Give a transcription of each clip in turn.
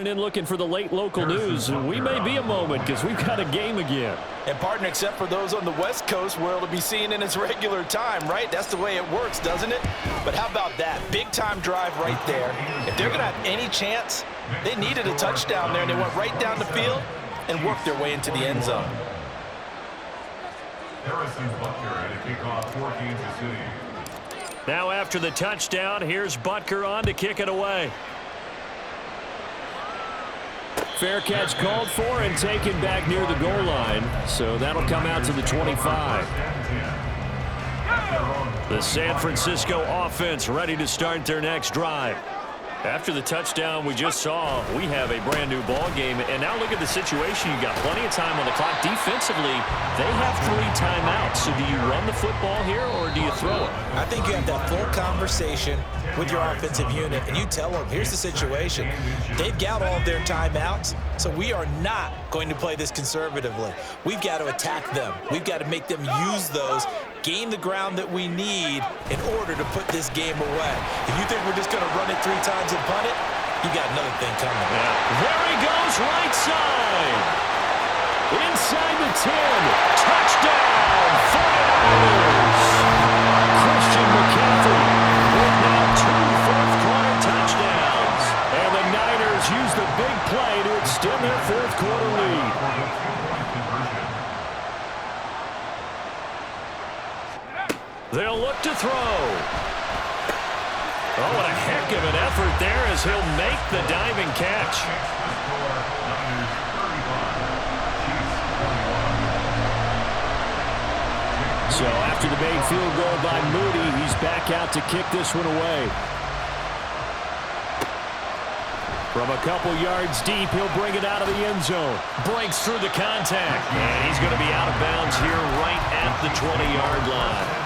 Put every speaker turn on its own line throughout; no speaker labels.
In looking for the late local news, we may be a moment because we've got a game again.
And partner, except for those on the West Coast where it'll be seen in its regular time, right? That's the way it works, doesn't it? But how about that? Big time drive right there. If they're going to have any chance, they needed a touchdown there, and they went right down the field and worked their way into the end zone.
Now after the touchdown, here's Butker on to kick it away. Fair catch called for and taken back near the goal line. So that'll come out to the 25. The San Francisco offense ready to start their next drive. After the touchdown we just saw, we have a brand new ball game. And now look at the situation. You got plenty of time on the clock. Defensively, they have 3 timeouts. So do you run the football here or do you throw it?
I think you have that full conversation with your offensive unit, and you tell them, here's the situation. They've got all of their timeouts, so we are not going to play this conservatively. We've got to attack them. We've got to make them use those, gain the ground that we need in order to put this game away. If you think we're just going to run it 3 times and punt it, you got another thing coming.
Yeah. There he goes, right side. Inside the 10. Touchdown, 49ers. Christian McCaffrey with now 2 fourth-quarter touchdowns. And the Niners use the big play to extend their fourth-quarter lead. They'll look to throw. Oh, what a heck of an effort there as he'll make the diving catch. So after the made field goal by Moody, he's back out to kick this one away. From a couple yards deep, he'll bring it out of the end zone. Breaks through the contact. And he's going to be out of bounds here right at the 20-yard line.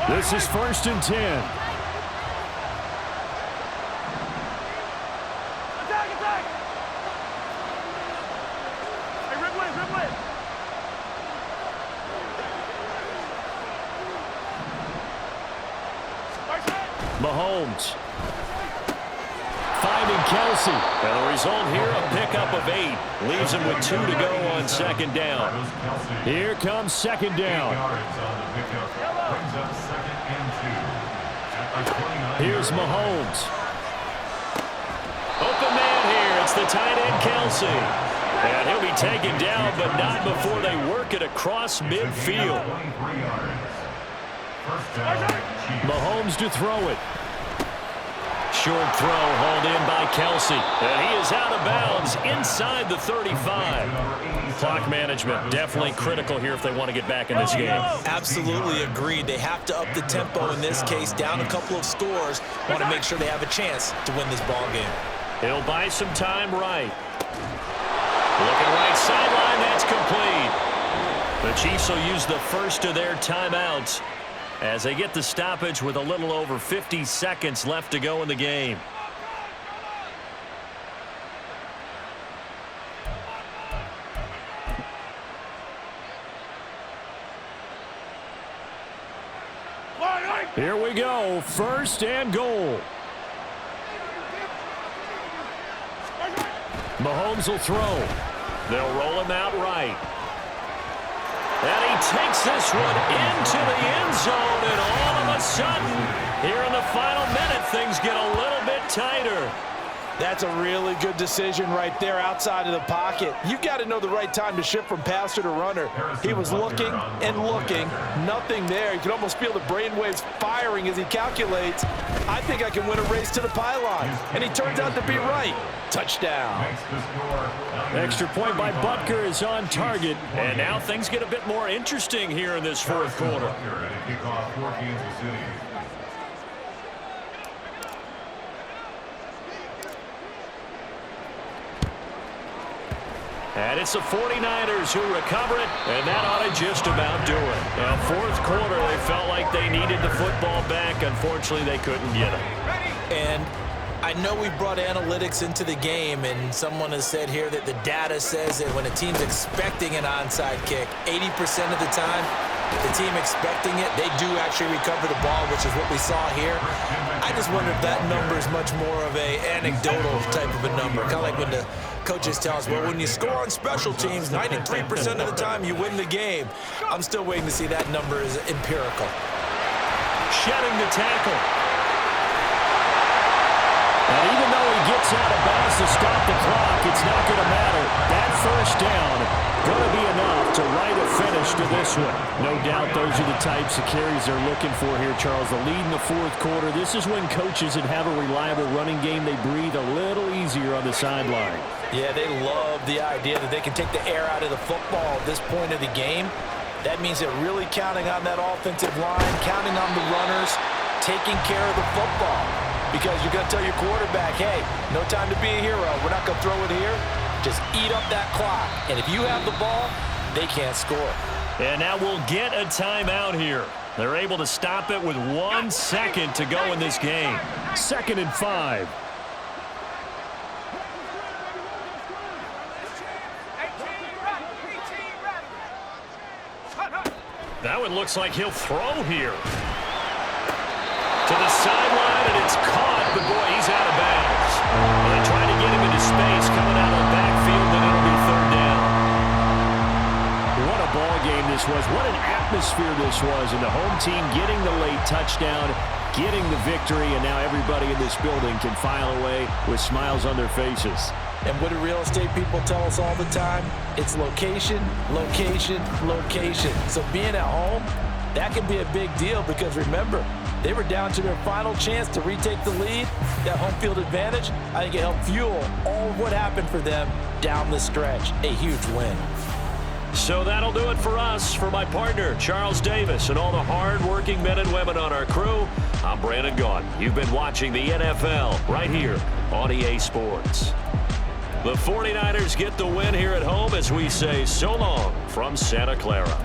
This is 1st and 10.
Attack, attack! Hey, Ridley!
Mahomes. Finding Kelsey. And the result here, a pickup of 8. Leaves him with 2 to go on 2nd down. Here comes 2nd down. Here's Mahomes. Open man here. It's the tight end, Kelsey. And he'll be taken down, but not before they work it across midfield. Mahomes to throw it. Short throw hauled in by Kelsey. And he is out of bounds inside the 35. Clock management definitely critical here if they want to get back in this game.
Absolutely agreed. They have to up the tempo in this case, down a couple of scores. Want to make sure they have a chance to win this ball game.
He'll buy some time right. Looking right sideline, that's complete. The Chiefs will use the first of their timeouts as they get the stoppage with a little over 50 seconds left to go in the game. Here we go, 1st and goal. Mahomes will throw. They'll roll him out right. And he takes this one into the end zone, and all of a sudden, here in the final minute, things get a little bit tighter.
That's a really good decision right there outside of the pocket. You've got to know the right time to shift from passer to runner. He was looking and looking, nothing there. You can almost feel the brainwaves firing as he calculates, I think I can win a race to the pylon. And he turns out to be right. Touchdown.
Extra point by Butker is on target. And now things get a bit more interesting here in this 4th quarter. And it's the 49ers who recover it, and that ought to just about do it. Now, 4th quarter, they felt like they needed the football back. Unfortunately, they couldn't get it.
And I I know we've brought analytics into the game, and someone has said here that the data says that when a team's expecting an onside kick, 80% of the time, the team expecting it, they do actually recover the ball, which is what we saw here. I just wonder if that number is much more of a anecdotal type of a number, kind of like when the coaches tell us, well, when you score on special teams, 93% of the time you win the game. I'm still waiting to see that number is empirical.
Shedding the tackle. And even though he gets out of bounds to stop the clock, it's not going to matter. That first down going to be enough to write a finish to this one. No doubt those are the types of carries they're looking for here, Charles. The lead in the fourth quarter. This is when coaches that have a reliable running game, they breathe a little easier on the sideline.
Yeah, they love the idea that they can take the air out of the football at this point of the game. That means they're really counting on that offensive line, counting on the runners, taking care of the football. Because you're going to tell your quarterback, hey, no time to be a hero. We're not going to throw it here. Just eat up that clock. And if you have the ball, they can't score.
And now we'll get a timeout here. They're able to stop it with 1 second to go in this game. 2nd and 5. That one looks like he'll throw here. To the sideline, and it's caught, but boy, he's out of bounds. Well, they try to get him into space coming out of the backfield, and it'll be 3rd down. What a ball game this was. What an atmosphere this was. And the home team getting the late touchdown, getting the victory, and now everybody in this building can file away with smiles on their faces.
And what do real estate people tell us all the time? It's location, location, location. So being at home, that can be a big deal because remember, they were down to their final chance to retake the lead. That home field advantage, I think it helped fuel all of what happened for them down the stretch. A huge win.
So that'll do it for us. For my partner, Charles Davis, and all the hard-working men and women on our crew, I'm Brandon Gaudin. You've been watching the NFL right here on EA Sports. The 49ers get the win here at home as we say so long from Santa Clara.